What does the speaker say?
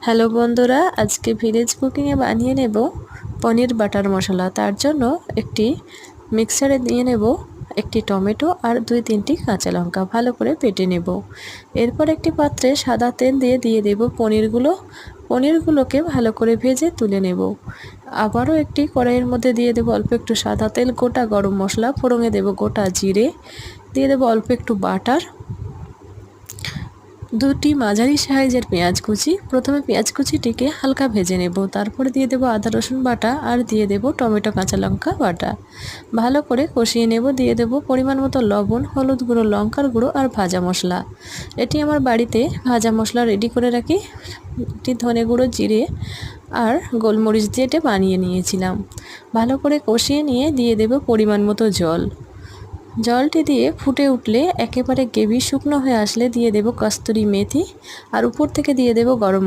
Hello বন্ধুরা, আজকে village কুকিংয়ে বানিয়ে নেব পনির বাটার মশলা। তার জন্য একটি মিক্সারে দিয়ে নেব একটি টমেটো আর 2-3টি কাঁচা লঙ্কা, ভালো করে বেটে নেব। এরপর একটি পাত্রে সাদা তেল দিয়ে দেব পনিরগুলোকে ভালো করে ভেজে তুলে নেব। আবারও একটি কড়াইয়ের মধ্যে দিয়ে দেব অল্প একটু সাদা তেল, গোটা গরম মশলা, ফোড়নে দেব গোটা জিরে, দিয়ে দেব অল্প একটু বাটার, 2টি মাঝারি সাইজের পেঁয়াজ কুচি। প্রথমে পেঁয়াজ কুচিটিকে হালকা ভেজে নেব, তারপরে দিয়ে দেব আদা রসুন বাটা আর দিয়ে দেব টমেটো কাঁচা লঙ্কা বাটা। ভালো করে কষিয়ে নেব। দিয়ে দেব পরিমাণ মতো লবণ, হলুদ গুঁড়ো, লঙ্কার গুঁড়ো আর ভাজা মশলা। এটি আমার বাড়িতে ভাজা মশলা রেডি করে রাখি। এটি ধনে গুঁড়ো, জিরে আর গোলমরিচ দিয়ে এটা বানিয়ে নিয়েছিলাম। ভালো করে কষিয়ে নিয়ে দিয়ে দেব পরিমাণ মতো জল। জলটি দিয়ে ফুটে উঠলে একেবারে গ্রেভি শুকনো হয়ে আসলে দিয়ে দেব কস্তুরি মেথি আর উপর থেকে দিয়ে দেব গরম মশলা।